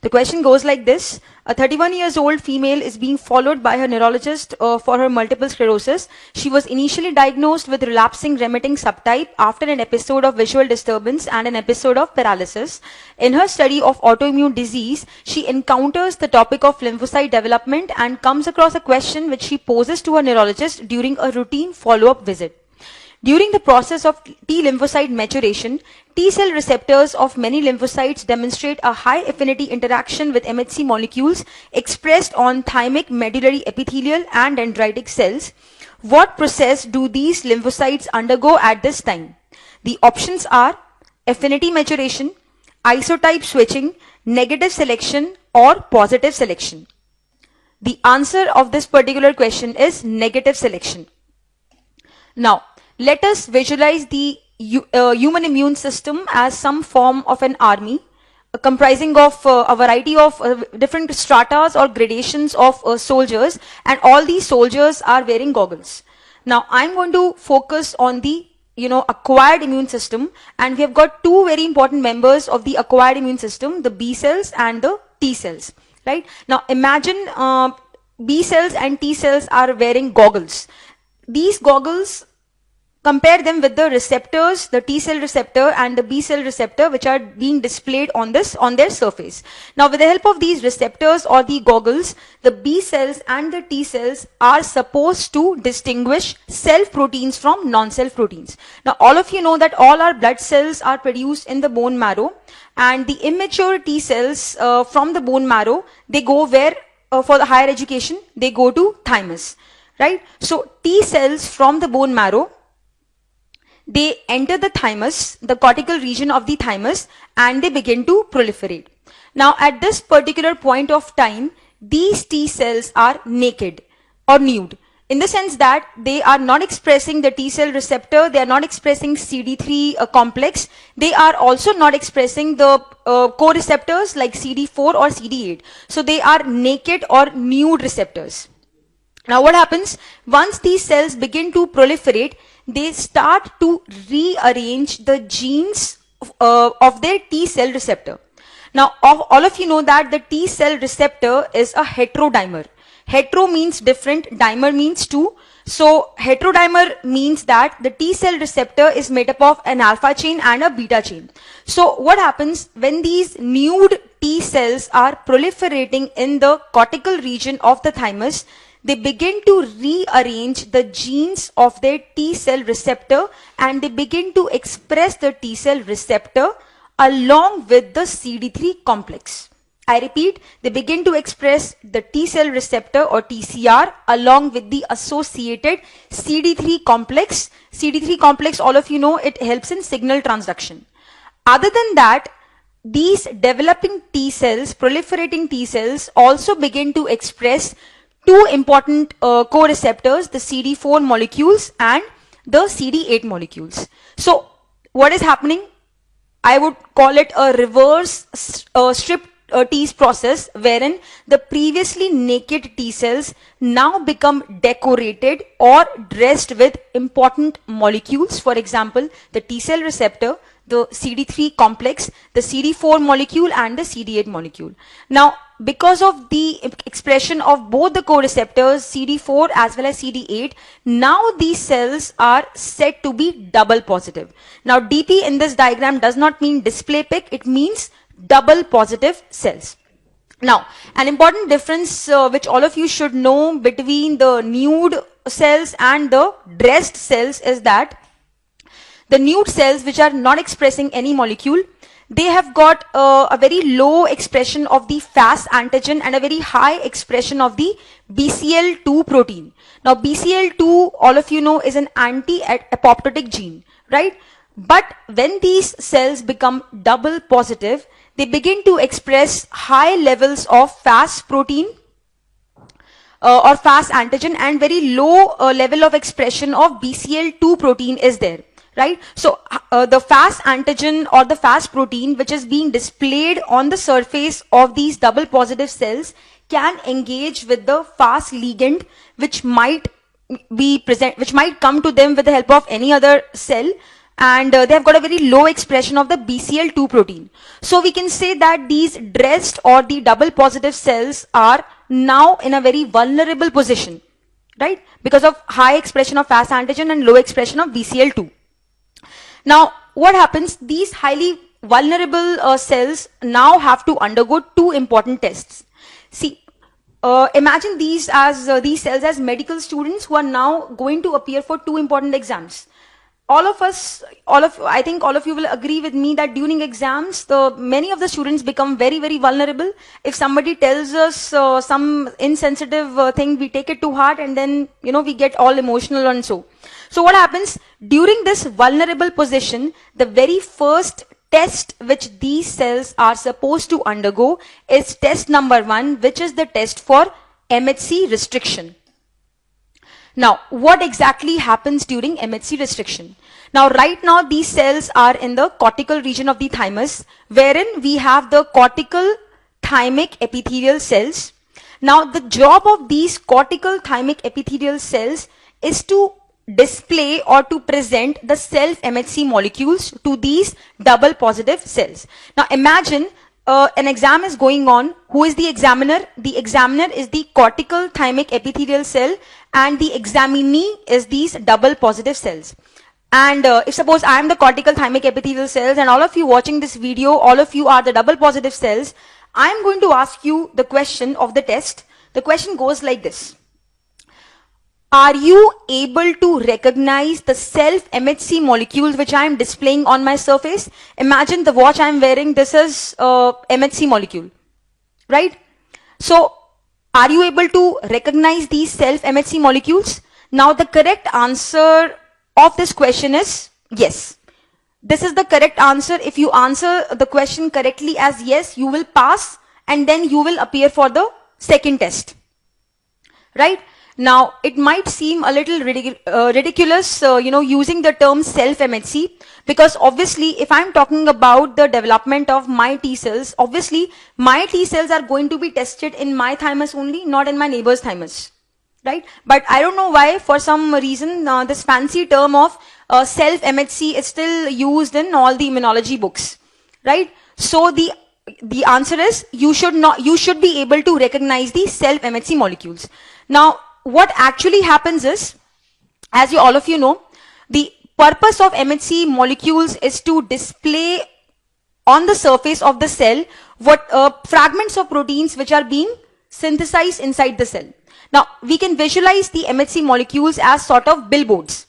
The question goes like this. A 31 years old female is being followed by her neurologist for her multiple sclerosis. She was initially diagnosed with relapsing remitting subtype after an episode of visual disturbance and an episode of paralysis. In her study of autoimmune disease, she encounters the topic of lymphocyte development and comes across a question which she poses to her neurologist during a routine follow-up visit. During the process of T lymphocyte maturation, T cell receptors of many lymphocytes demonstrate a high affinity interaction with MHC molecules expressed on thymic medullary epithelial and dendritic cells. What process do these lymphocytes undergo at this time? The options are affinity maturation, isotype switching, negative selection, or positive selection. The answer of this particular question is negative selection. Now, let us visualize the human immune system as some form of an army comprising of a variety of different stratas or gradations of soldiers, and all these soldiers are wearing goggles. Now, I'm going to focus on the acquired immune system, and we have got two very important members of the acquired immune system, the B cells and the T cells, right? Now, imagine B cells and T cells are wearing goggles. These goggles, compare them with the receptors, the T cell receptor and the B cell receptor, which are being displayed on their surface. Now, with the help of these receptors or the goggles, the B cells and the T cells are supposed to distinguish self proteins from non-self proteins. Now, all of you know that all our blood cells are produced in the bone marrow, and the immature T cells from the bone marrow, they go where for the higher education, they go to thymus, right? So, T cells from the bone marrow, they enter the thymus, the cortical region of the thymus, and they begin to proliferate. Now, at this particular point of time, these T cells are naked or nude, in the sense that they are not expressing the T cell receptor, they are not expressing CD3 complex, they are also not expressing the co-receptors like CD4 or CD8. So, they are naked or nude receptors. Now, what happens? Once these cells begin to proliferate, they start to rearrange the genes of their T cell receptor. Now, all of you know that the T cell receptor is a heterodimer. Hetero means different, dimer means two. So, heterodimer means that the T cell receptor is made up of an alpha chain and a beta chain. So, what happens when these nude T cells are proliferating in the cortical region of the thymus? They begin to rearrange the genes of their T cell receptor, and they begin to express the T cell receptor along with the CD3 complex. I repeat, they begin to express the T cell receptor or TCR along with the associated CD3 complex. CD3 complex, all of you know, it helps in signal transduction. Other than that, these developing T cells, proliferating T cells, also begin to express two important co-receptors, the CD4 molecules and the CD8 molecules. So, what is happening? I would call it a reverse strip T's process, wherein the previously naked T cells now become decorated or dressed with important molecules. For example, the T cell receptor, the CD3 complex, the CD4 molecule and the CD8 molecule. Now, because of the expression of both the co-receptors, CD4 as well as CD8, now these cells are said to be double positive. Now, DP in this diagram does not mean display pic, it means double positive cells. Now, an important difference which all of you should know between the nude cells and the dressed cells is that the nude cells, which are not expressing any molecule, they have got a very low expression of the Fas antigen and a very high expression of the BCL2 protein. Now, BCL2, all of you know, is an anti-apoptotic gene, right? But when these cells become double positive, they begin to express high levels of Fas protein or Fas antigen, and very low level of expression of BCL2 protein is there. Right? So, the Fas antigen or the Fas protein, which is being displayed on the surface of these double positive cells, can engage with the Fas ligand, which might be present, which might come to them with the help of any other cell, and they have got a very low expression of the BCL2 protein. So we can say that these DREST or the double positive cells are now in a very vulnerable position, right? Because of high expression of FAS antigen and low expression of BCL2. Now, what happens? These highly vulnerable cells now have to undergo two important tests. See, imagine these cells as medical students who are now going to appear for two important exams. I think all of you will agree with me that during exams, many of the students become very, very vulnerable. If somebody tells us some insensitive thing, we take it to heart, and then, we get all emotional and so. So what happens? During this vulnerable position, the very first test which these cells are supposed to undergo is test number 1, which is the test for MHC restriction. Now, what exactly happens during MHC restriction? Now, right now, these cells are in the cortical region of the thymus, wherein we have the cortical thymic epithelial cells. Now, the job of these cortical thymic epithelial cells is to display or to present the self-MHC molecules to these double positive cells. Now, imagine an exam is going on. Who is the examiner? The examiner is the cortical thymic epithelial cell, and the examinee is these double positive cells. And if suppose I am the cortical thymic epithelial cells and all of you watching this video, all of you are the double positive cells, I am going to ask you the question of the test. The question goes like this. Are you able to recognize the self-MHC molecules which I am displaying on my surface? Imagine the watch I am wearing, this is MHC molecule, right? So, are you able to recognize these self-MHC molecules? Now, the correct answer of this question is yes. This is the correct answer. If you answer the question correctly as yes, you will pass, and then you will appear for the second test, right? Now, it might seem a little ridiculous, using the term self-MHC, because obviously, if I'm talking about the development of my T cells, obviously, my T cells are going to be tested in my thymus only, not in my neighbor's thymus, right? But I don't know why, for some reason, this fancy term of self-MHC is still used in all the immunology books, right? So, the answer is, you should be able to recognize the self-MHC molecules. Now, what actually happens is, as all of you know, the purpose of MHC molecules is to display on the surface of the cell what fragments of proteins which are being synthesized inside the cell. Now, we can visualize the MHC molecules as sort of billboards.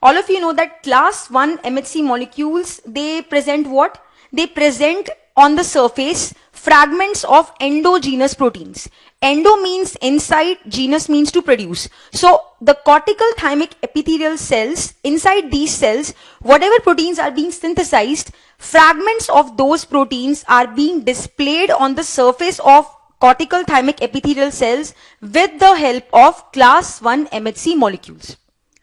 All of you know that class 1 MHC molecules, they present what? They present on the surface fragments of endogenous proteins. Endo means inside, genus means to produce. So, the cortical thymic epithelial cells, inside these cells, whatever proteins are being synthesized, fragments of those proteins are being displayed on the surface of cortical thymic epithelial cells with the help of class 1 MHC molecules,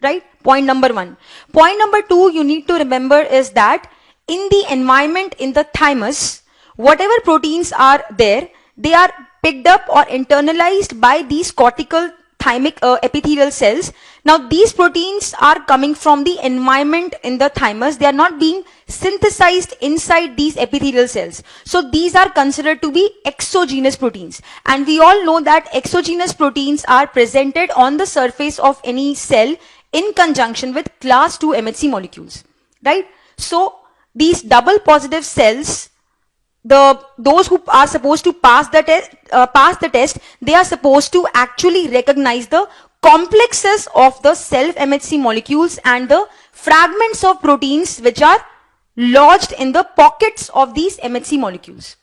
right? Point number 1. Point number 2 you need to remember is that in the environment in the thymus, whatever proteins are there, they are picked up or internalized by these cortical thymic epithelial cells. Now, these proteins are coming from the environment in the thymus. They are not being synthesized inside these epithelial cells. So, these are considered to be exogenous proteins. And we all know that exogenous proteins are presented on the surface of any cell in conjunction with class 2 MHC molecules, right? So, these double positive cells, those who are supposed to pass the test, they are supposed to actually recognize the complexes of the self-MHC molecules and the fragments of proteins which are lodged in the pockets of these MHC molecules,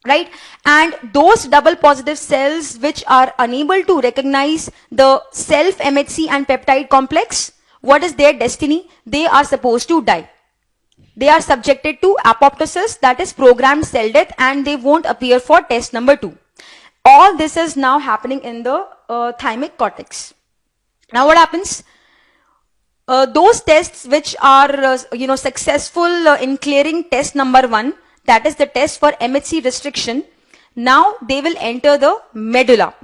right? And those double positive cells which are unable to recognize the self-MHC and peptide complex, what is their destiny? They are supposed to die. They are subjected to apoptosis, that is programmed cell death, and they won't appear for test number 2. All this is now happening in the thymic cortex. Now what happens? Those tests which are successful in clearing test number 1, that is the test for MHC restriction, now they will enter the medulla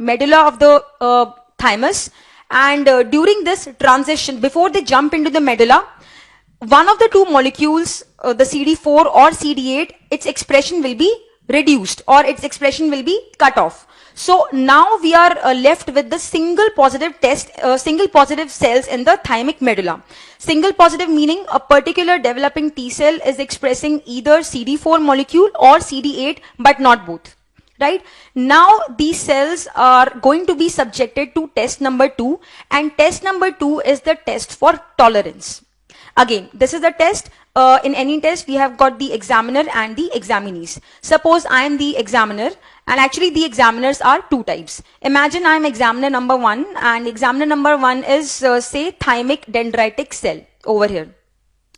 of the thymus, and during this transition, before they jump into the medulla, one of the two molecules, the CD4 or CD8, its expression will be reduced or its expression will be cut off. So now we are left with the single positive cells in the thymic medulla. Single positive meaning a particular developing T cell is expressing either CD4 molecule or CD8 but not both. Right? Now these cells are going to be subjected to test number 2, and test number 2 is the test for tolerance. Again, this is the test. In any test, we have got the examiner and the examinees. Suppose I am the examiner, and actually the examiners are two types. Imagine I am examiner number 1, and examiner number 1 is say thymic dendritic cell over here.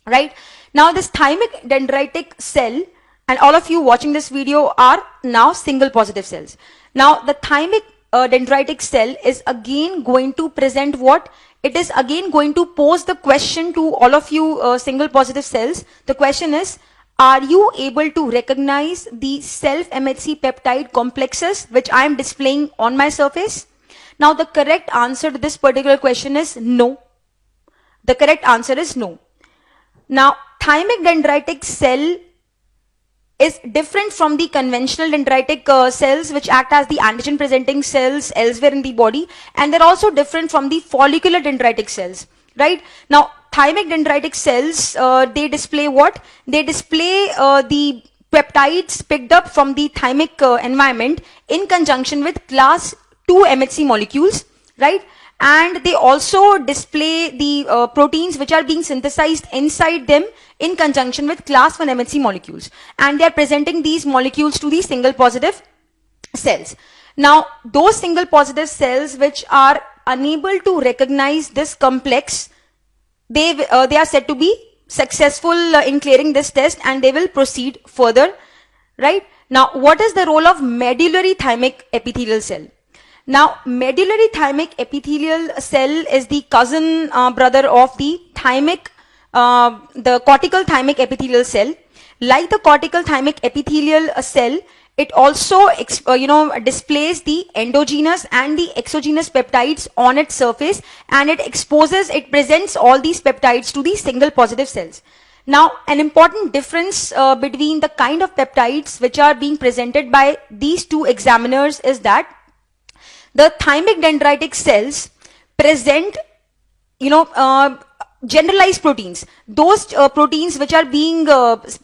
Right? Now this thymic dendritic cell, and all of you watching this video are now single positive cells. Now the thymic dendritic cell is again going to present what? It is again going to pose the question to all of you single positive cells. The question is, are you able to recognize the self-MHC peptide complexes which I am displaying on my surface? Now the correct answer to this particular question is no. The correct answer is no. Now thymic dendritic cell is different from the conventional dendritic cells which act as the antigen presenting cells elsewhere in the body, and they're also different from the follicular dendritic cells, right? Now thymic dendritic cells, they display what? They display the peptides picked up from the thymic environment in conjunction with class 2 MHC molecules, right? And they also display the proteins which are being synthesized inside them in conjunction with class 1 MHC molecules, and they are presenting these molecules to the single positive cells. Now those single positive cells which are unable to recognize this complex, they are said to be successful in clearing this test, and they will proceed further, right? Now what is the role of medullary thymic epithelial cell? Now medullary thymic epithelial cell is the cousin brother of the cortical thymic epithelial cell. Like the cortical thymic epithelial cell, it also displays the endogenous and the exogenous peptides on its surface, and it presents all these peptides to the single positive cells. Now an important difference between the kind of peptides which are being presented by these two examiners is that the thymic dendritic cells present generalized proteins, those proteins which are being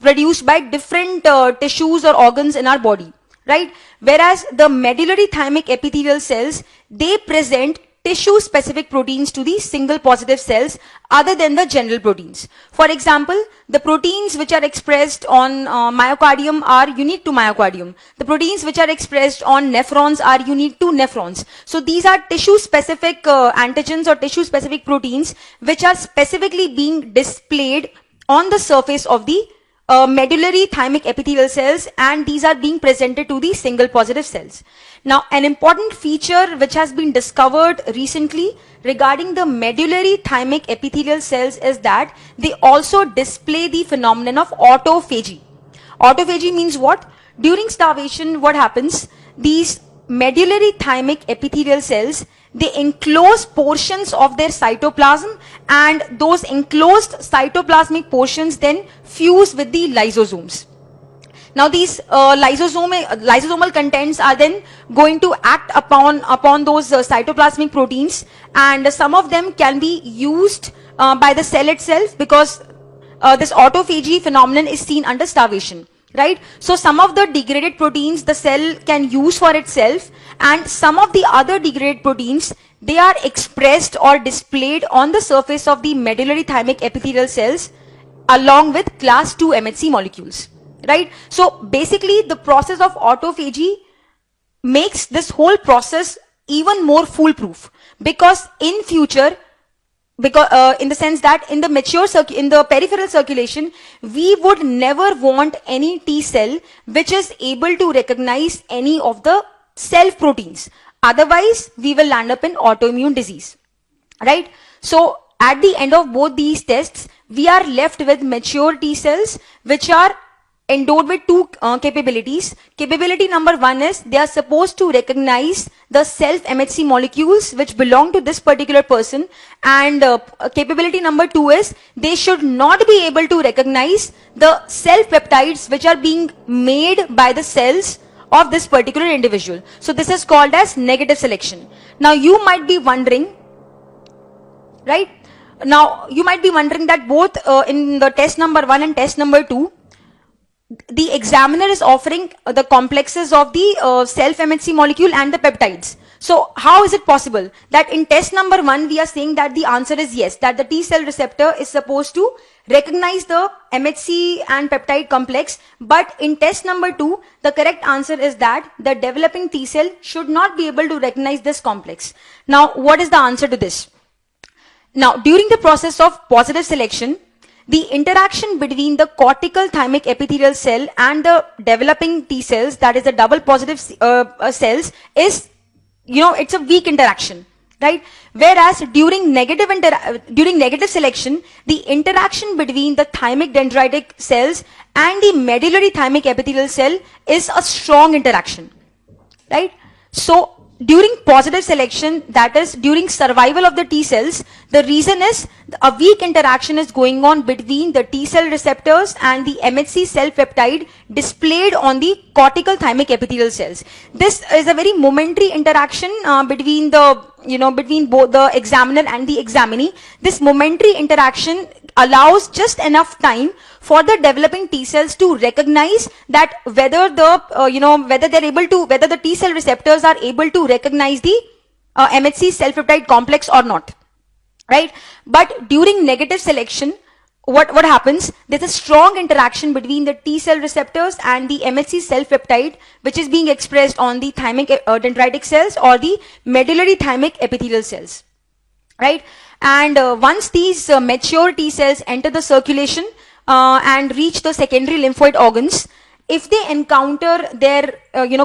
produced by different tissues or organs in our body, right? Whereas the medullary thymic epithelial cells, they present tissue specific proteins to the single positive cells other than the general proteins. For example, the proteins which are expressed on myocardium are unique to myocardium. The proteins which are expressed on nephrons are unique to nephrons. So these are tissue specific antigens or tissue specific proteins which are specifically being displayed on the surface of the medullary thymic epithelial cells, and these are being presented to the single positive cells. Now an important feature which has been discovered recently regarding the medullary thymic epithelial cells is that they also display the phenomenon of autophagy. Autophagy means what? During starvation, what happens? These medullary thymic epithelial cells, they enclose portions of their cytoplasm, and those enclosed cytoplasmic portions then fuse with the lysosomes. Now these lysosomal contents are then going to act upon those cytoplasmic proteins, and some of them can be used by the cell itself, because this autophagy phenomenon is seen under starvation. Right? So some of the degraded proteins the cell can use for itself, and some of the other degraded proteins, they are expressed or displayed on the surface of the medullary thymic epithelial cells along with class 2 MHC molecules. Right? So basically the process of autophagy makes this whole process even more foolproof, because in future, in the sense that in the peripheral circulation, we would never want any T cell which is able to recognize any of the self proteins. Otherwise, we will land up in autoimmune disease, right? So at the end of both these tests, we are left with mature T cells which are endowed with two capabilities. Capability number one is they are supposed to recognize the self-MHC molecules which belong to this particular person, and capability number two is they should not be able to recognize the self-peptides which are being made by the cells of this particular individual. So this is called as negative selection. Now you might be wondering, right? Now you might be wondering that both in the test number 1 and test number 2, the examiner is offering the complexes of the self-MHC molecule and the peptides. So how is it possible that in test number 1 we are saying that the answer is yes, that the T cell receptor is supposed to recognize the MHC and peptide complex, but in test number 2 the correct answer is that the developing T cell should not be able to recognize this complex. Now what is the answer to this? Now during the process of positive selection, the interaction between the cortical thymic epithelial cell and the developing T cells, that is the double positive cells, is, it's a weak interaction, right? Whereas during negative selection, the interaction between the thymic dendritic cells and the medullary thymic epithelial cell is a strong interaction, right? So during positive selection, that is during survival of the T cells, the reason is a weak interaction is going on between the T cell receptors and the MHC cell peptide displayed on the cortical thymic epithelial cells. This is a very momentary interaction between both the examiner and the examinee. This momentary interaction allows just enough time for the developing T cells to recognize that whether the T cell receptors are able to recognize the MHC cell peptide complex or not, right? But during negative selection, what happens? There's a strong interaction between the T cell receptors and the MHC cell peptide, which is being expressed on the thymic dendritic cells or the medullary thymic epithelial cells, right? And once these mature T cells enter the circulation and reach the secondary lymphoid organs, if they encounter their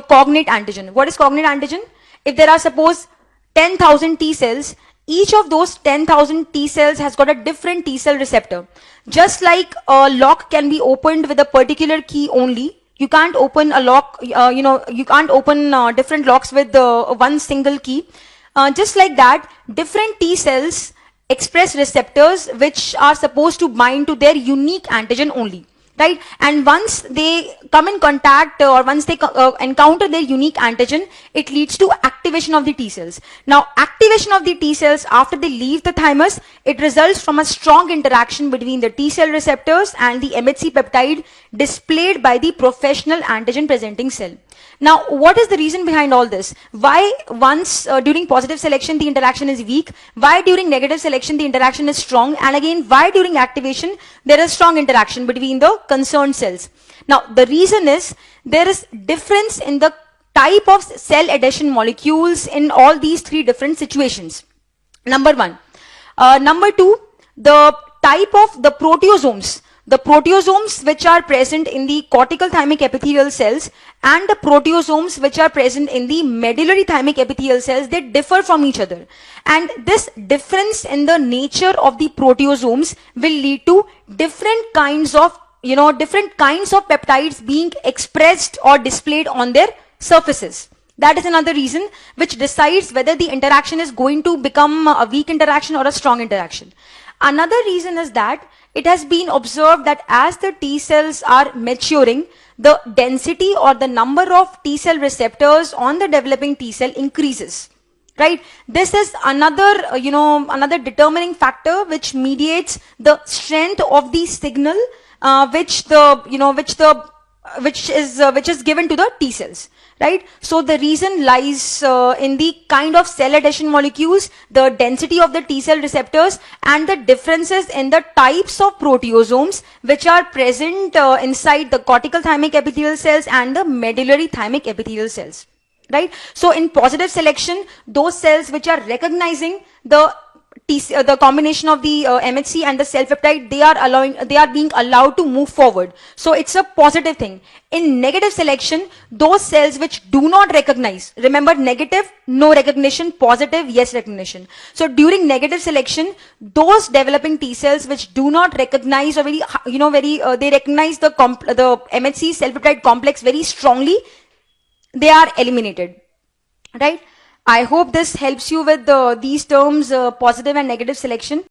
cognate antigen. What is cognate antigen? If there are, suppose, 10,000 T cells, each of those 10,000 T cells has got a different T cell receptor. Just like a lock can be opened with a particular key only, you can't open a lock, you can't open different locks with one single key. Just like that, different T cells express receptors which are supposed to bind to their unique antigen only, right? And once they come in contact or once they encounter their unique antigen, it leads to activation of the T cells. Now, activation of the T cells after they leave the thymus, it results from a strong interaction between the T cell receptors and the MHC peptide displayed by the professional antigen presenting cell. Now, what is the reason behind all this? Why once during positive selection the interaction is weak? Why during negative selection the interaction is strong? And again, why during activation there is strong interaction between the concerned cells? Now, the reason is there is difference in the type of cell adhesion molecules in all these three different situations. Number one. Number two, the type of the proteosomes. The proteosomes which are present in the cortical thymic epithelial cells and the proteosomes which are present in the medullary thymic epithelial cells, they differ from each other. And this difference in the nature of the proteosomes will lead to different kinds of peptides being expressed or displayed on their surfaces. That is another reason which decides whether the interaction is going to become a weak interaction or a strong interaction. Another reason is that it has been observed that as the T cells are maturing, the density or the number of T cell receptors on the developing T cell increases, right? This is another, another determining factor which mediates the strength of the signal which is given to the T cells, right? So the reason lies in the kind of cell adhesion molecules, the density of the T cell receptors, and the differences in the types of proteosomes which are present inside the cortical thymic epithelial cells and the medullary thymic epithelial cells, right? So in positive selection, those cells which are recognizing the the combination of the MHC and the cell peptide, they are being allowed to move forward. So it's a positive thing. In negative selection, those cells which do not recognize, remember negative, no recognition, positive, yes recognition. So during negative selection, those developing T cells which do not recognize or they recognize the MHC cell peptide complex very strongly, they are eliminated, right? I hope this helps you with these terms, positive and negative selection.